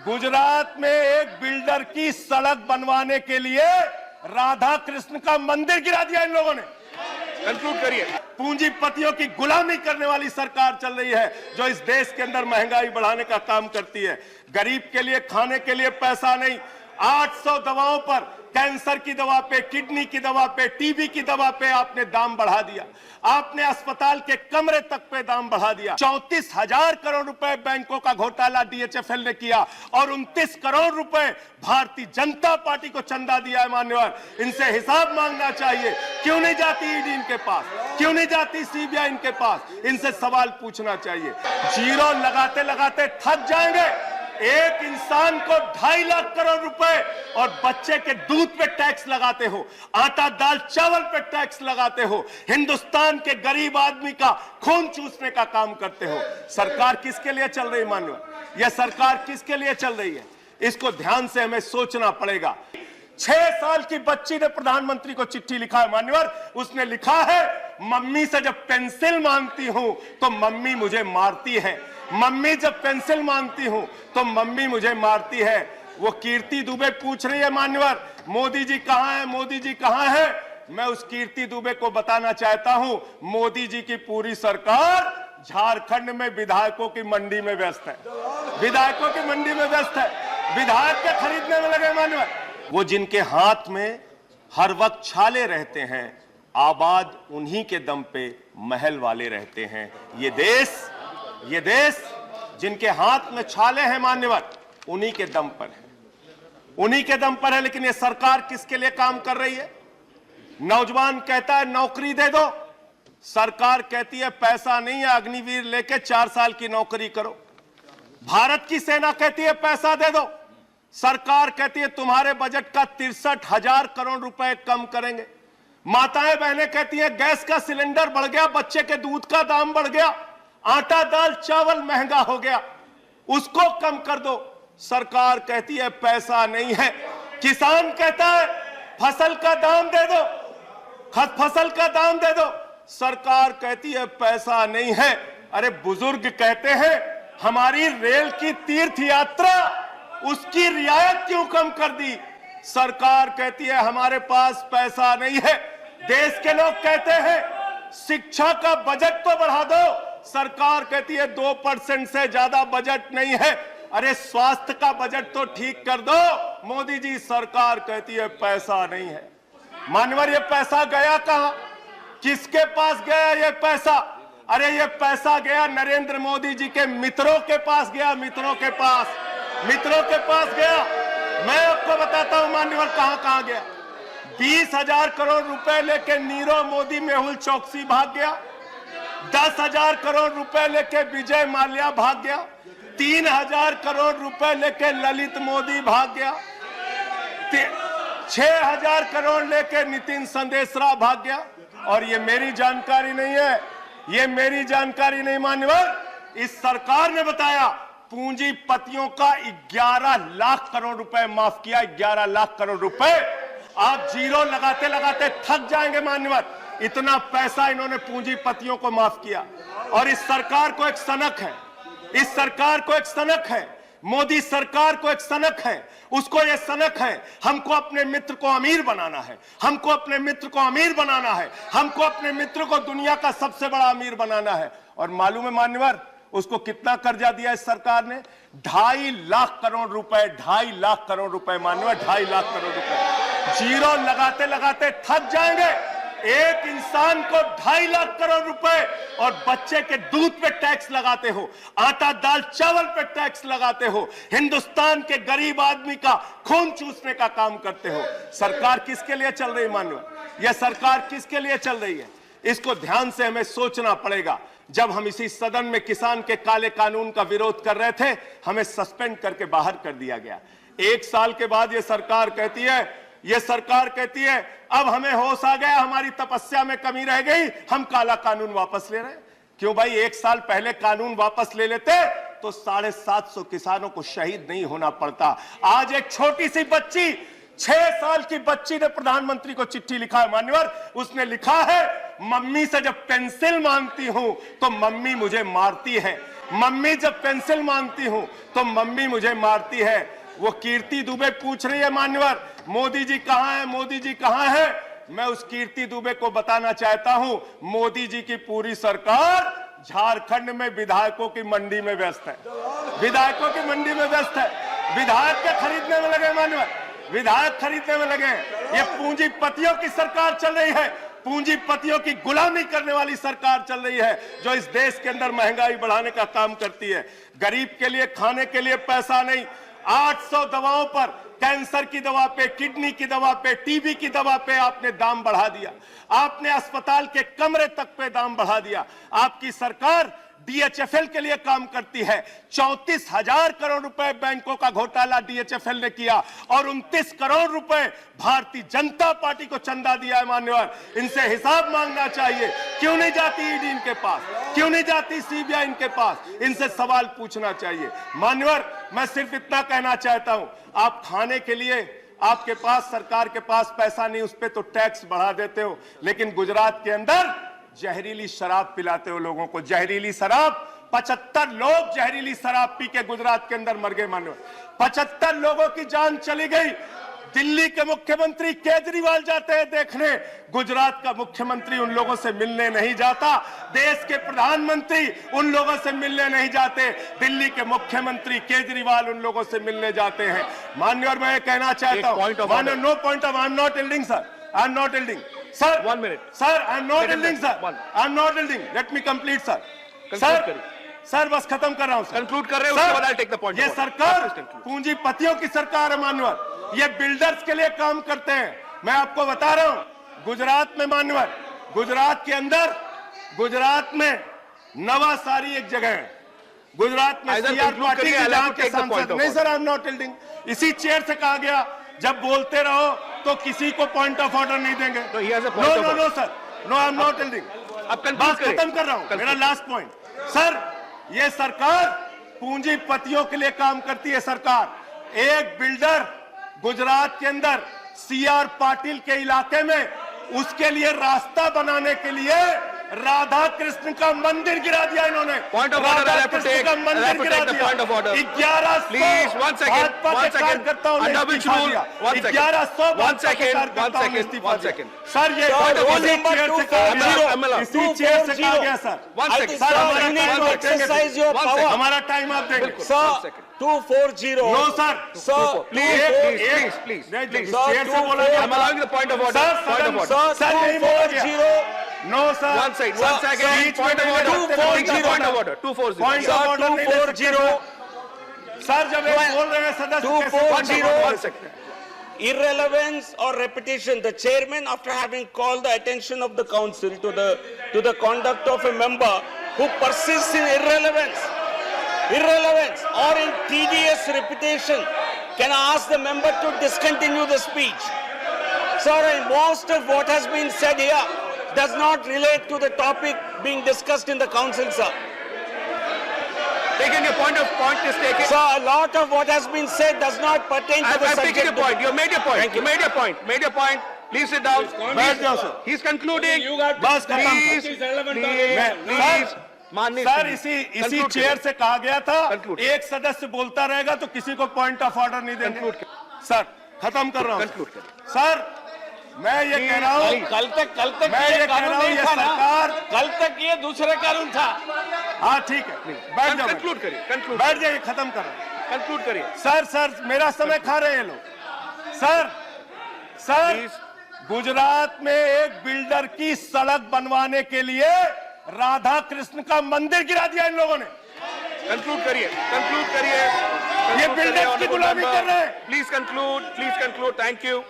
गुजरात में एक बिल्डर की सड़क बनवाने के लिए राधा कृष्ण का मंदिर गिरा दिया इन लोगों ने। कंक्लूड करिए। पूंजीपतियों की गुलामी करने वाली सरकार चल रही है जो इस देश के अंदर महंगाई बढ़ाने का काम करती है। गरीब के लिए खाने के लिए पैसा नहीं। 800 दवाओं पर, कैंसर की दवा पे, किडनी की दवा पे, टीबी की दवा पे आपने दाम बढ़ा दिया। आपने अस्पताल के कमरे तक पे दाम बढ़ा दिया। 34,000 करोड़ रुपए बैंकों का घोटाला डीएचएफएल ने किया और 29 करोड़ रुपए भारतीय जनता पार्टी को चंदा दिया है। मान्यवर, इनसे हिसाब मांगना चाहिए। क्यों नहीं जाती ईडी इनके पास? क्यों नहीं जाती सीबीआई इनके पास? इनसे सवाल पूछना चाहिए। जीरो लगाते लगाते थक जाएंगे। एक इंसान को 2.5 लाख करोड़ रुपए और बच्चे के दूध पे टैक्स लगाते हो, आटा दाल चावल पे टैक्स लगाते हो, हिंदुस्तान के गरीब आदमी का खून चूसने का काम करते हो। सरकार किसके लिए चल रही मानव? यह सरकार किसके लिए चल रही है? इसको ध्यान से हमें सोचना पड़ेगा। 6 साल की बच्ची ने प्रधानमंत्री को चिट्ठी लिखा है मान्यवर। उसने लिखा है, मम्मी से जब पेंसिल मांगती हूं तो मम्मी मुझे मारती है। मम्मी जब पेंसिल मांगती हूं तो मम्मी मुझे मारती है। वो कीर्ति दुबे पूछ रही है मान्यवर, मोदी जी कहां है? मोदी जी कहां है? मैं उस कीर्ति दुबे को बताना चाहता हूं, मोदी जी की पूरी सरकार झारखंड में विधायकों की मंडी में व्यस्त है। विधायकों की मंडी में व्यस्त है, विधायक के खरीदने में लगे मान्यवर। वो जिनके हाथ में हर वक्त छाले रहते हैं, आबाद उन्हीं के दम पे महल वाले रहते हैं। ये देश जिनके हाथ में छाले हैं मान्यवर, उन्हीं के दम पर है, उन्हीं के दम पर है। लेकिन ये सरकार किसके लिए काम कर रही है? नौजवान कहता है नौकरी दे दो, सरकार कहती है पैसा नहीं है, अग्निवीर लेके 4 साल की नौकरी करो। भारत की सेना कहती है पैसा दे दो, सरकार कहती है तुम्हारे बजट का 63,000 करोड़ रुपए कम करेंगे। माताएं बहनें कहती हैं गैस का सिलेंडर बढ़ गया, बच्चे के दूध का दाम बढ़ गया, आटा दाल चावल महंगा हो गया, उसको कम कर दो। सरकार कहती है पैसा नहीं है। किसान कहता है फसल का दाम दे दो, फसल का दाम दे दो, सरकार कहती है पैसा नहीं है। अरे बुजुर्ग कहते हैं हमारी रेल की तीर्थ यात्रा, उसकी रियायत क्यों कम कर दी? सरकार कहती है हमारे पास पैसा नहीं है। देश के लोग कहते हैं शिक्षा का बजट तो बढ़ा दो, सरकार कहती है 2% से ज्यादा बजट नहीं है। अरे स्वास्थ्य का बजट तो ठीक कर दो, मोदी जी सरकार कहती है पैसा नहीं है। मानवर, ये पैसा गया कहां? किसके पास गया ये पैसा? अरे ये पैसा गया नरेंद्र मोदी जी के मित्रों के पास गया, मित्रों के पास गया। मैं आपको बताता हूं मान्यवर कहां कहां गया। 20,000 करोड़ रुपए लेके नीरव मोदी मेहुल चौकसी भाग गया। 10,000 करोड़ रुपए लेके विजय माल्या भाग गया। 3,000 करोड़ रुपए लेके ललित मोदी भाग गया। 6,000 करोड़ लेके नितिन संदेशरा भाग गया। और ये मेरी जानकारी नहीं है, ये मेरी जानकारी नहीं मान्यवर, इस सरकार ने बताया पूंजीपतियों का 11 लाख करोड़ रुपए माफ किया। 11 लाख करोड़ रुपए। आप जीरो लगाते लगाते थक जाएंगे मान्यवर, इतना पैसा इन्होंने पूंजीपतियों को माफ किया। और इस सरकार को एक सनक है, इस सरकार को एक सनक है, मोदी सरकार को एक सनक है। उसको ये सनक है हमको अपने मित्र को अमीर बनाना है, हमको अपने मित्र को अमीर बनाना है, हमको अपने मित्र को दुनिया का सबसे बड़ा अमीर बनाना है। और मालूम है मान्यवर उसको कितना कर्जा दिया इस सरकार ने? 2.5 लाख करोड़ रुपए, 2.5 लाख करोड़ रुपए मान्यवर, 2.5 लाख करोड़ रुपए। जीरो लगाते लगाते थक जाएंगे। एक इंसान को 2.5 लाख करोड़ रुपए और बच्चे के दूध पे टैक्स लगाते हो, आटा दाल चावल पे टैक्स लगाते हो, हिंदुस्तान के गरीब आदमी का खून चूसने का काम करते हो। सरकार किसके लिए चल रही मान्यवर? यह सरकार किसके लिए चल रही है? इसको ध्यान से हमें सोचना पड़ेगा। जब हम इसी सदन में किसान के काले कानून का विरोध कर रहे थे, हमें सस्पेंड करके बाहर कर दिया गया। 1 साल के बाद ये सरकार कहती है अब हमें होश आ गया, हमारी तपस्या में कमी रह गई, हम काला कानून वापस ले रहे हैं। क्यों भाई? 1 साल पहले कानून वापस ले लेते तो 750 किसानों को शहीद नहीं होना पड़ता। आज एक छोटी सी बच्ची, 6 साल की बच्ची ने प्रधानमंत्री को चिट्ठी लिखा है मान्यवर। उसने लिखा है मम्मी से जब पेंसिल मांगती हूं तो मम्मी मुझे मारती है। मम्मी जब पेंसिल मांगती हूं तो मम्मी मुझे मारती है। वो कीर्ति दुबे पूछ रही है मान्यवर, मोदी जी कहां है, मोदी जी कहां है। मैं उस कीर्ति दुबे को बताना चाहता हूं, मोदी जी की पूरी सरकार झारखंड में विधायकों की मंडी में व्यस्त है, विधायकों की मंडी में व्यस्त है। विधायक के खरीदने में लगे मान्यवर, विधायक खरीदने में लगे। ये पूंजीपतियों की सरकार चल रही है, पूंजीपतियों की गुलामी करने वाली सरकार चल रही है, जो इस देश के अंदर महंगाई बढ़ाने का काम करती है। गरीब के लिए खाने के लिए पैसा नहीं, 800 दवाओं पर, कैंसर की दवा पे, किडनी की दवा पे, टीबी की दवा पे आपने दाम बढ़ा दिया। आपने अस्पताल के कमरे तक पे दाम बढ़ा दिया। आपकी सरकार डीएचएफएल के लिए काम करती है। 34,000 करोड़ रुपए बैंकों का घोटाला डीएचएफएल ने किया और 29 करोड़ रुपए भारतीय जनता पार्टी को चंदा दिया है मान्यवर। इनसे हिसाब मांगना चाहिए। क्यों नहीं जाती ईडी इनके पास, क्यों नहीं जाती सीबीआई इनके पास, इनसे सवाल पूछना चाहिए मान्यवर। मैं सिर्फ इतना कहना चाहता हूं, आप खाने के लिए आपके पास, सरकार के पास पैसा नहीं, उस पर तो टैक्स बढ़ा देते हो, लेकिन गुजरात के अंदर जहरीली शराब पिलाते हो लोगों को, जहरीली शराब। 75 लोग जहरीली शराब पी के गुजरात के अंदर मर गए मानो, 75 लोगों की जान चली गई। दिल्ली के मुख्यमंत्री केजरीवाल जाते हैं देखने, गुजरात का मुख्यमंत्री उन लोगों से मिलने नहीं जाता। देश के प्रधानमंत्री उन लोगों से मिलने नहीं जाते, दिल्ली के मुख्यमंत्री केजरीवाल उन लोगों से मिलने जाते हैं माननीय। मैं ये कहना चाहता हूं, माननीय, no point of, I am not yielding sir, I am not yielding sir, 1 minute sir, I am not yielding sir, I am not yielding, let me complete sir. Sir बस खत्म कर रहा हूं, कंक्लूड कर रहे हैं, उसके बाद आई टेक द पॉइंट। ये सरकार पूंजीपतियों की सरकार है मान्यवर, ये बिल्डर्स के लिए काम करते हैं। मैं आपको बता रहा हूं, गुजरात में मान्यवर, गुजरात के अंदर, गुजरात में नवासारी एक जगह है, गुजरात में सीआर पार्टी के जहां के सांसद, नहीं sir I am not yielding, इसी चेयर से कहा गया जब बोलते रहो तो किसी को पॉइंट ऑफ ऑर्डर नहीं देंगे। No no no sir, no I am not yielding. बात खत्म कर रहा हूं, मेरा लास्ट पॉइंट सर, ये सरकार पूंजीपतियों के लिए काम करती है। सरकार एक बिल्डर गुजरात के अंदर सीआर पाटिल के इलाके में, उसके लिए रास्ता बनाने के लिए राधा कृष्ण का मंदिर गिरा दिया इन्होंने। Point of order, Radha Krishna का मंदिर गिरा दिया। Point of order 1100 please, 1 second, 1 second under which rule, 1 second, 1 second, 1 second, 1 second sir, ये रूल नंबर 240, इसी चेयर से कहा गया सर। 1 सेकंड सर, हमारा टाइम आप देंगे sir. 240 no sir, please please chair से बोला, I am allowing the point of order, point of order sir, यही बोला गया। No sir, 1 second, point of order, point of order, 240 point of order नहीं ले सकते सर, जब ये बोल रहे हैं सदस्य 240 irrelevance or repetition. The chairman, after having called the attention of the council to the conduct of a member who persists in irrelevance or in tedious repetition, can I ask the member to discontinue the speech? Sir, most of what has been said here does not relate to the topic being discussed in the council, sir. Taking your point is taken. Sir, a lot of what has been said does not pertain to the I'm subject. taking your point. You made your point. You made your point. Made your point. Please sit down. बैठ जाओ sir. He's concluding. बस खत्म। Please. माननीय sir, इसी chair से कहा गया था, Conclude. एक सदस्य बोलता रहेगा तो किसी को पॉइंट ऑफ ऑर्डर नहीं देंगे। सर खत्म कर रहा हूँ सर, मैं ये कह रहा हूँ, कल तक मैं ये कह रहा हूँ, ये सरकार, कल तक ये दूसरे कानून था। हाँ ठीक है, बैठ जाओ, कंक्लूड करिए, कंक्लूड बैठ जाइए, खत्म कर रहा हूँ। कंक्लूड करिए सर, मेरा समय खा रहे हैं लोग। सर, गुजरात में एक बिल्डर की सड़क बनवाने के लिए राधा कृष्ण का मंदिर गिरा दिया इन लोगों ने। कंक्लूड करिए ये बिल्डर्स की गुलामी कर रहे हैं। Please conclude, thank you.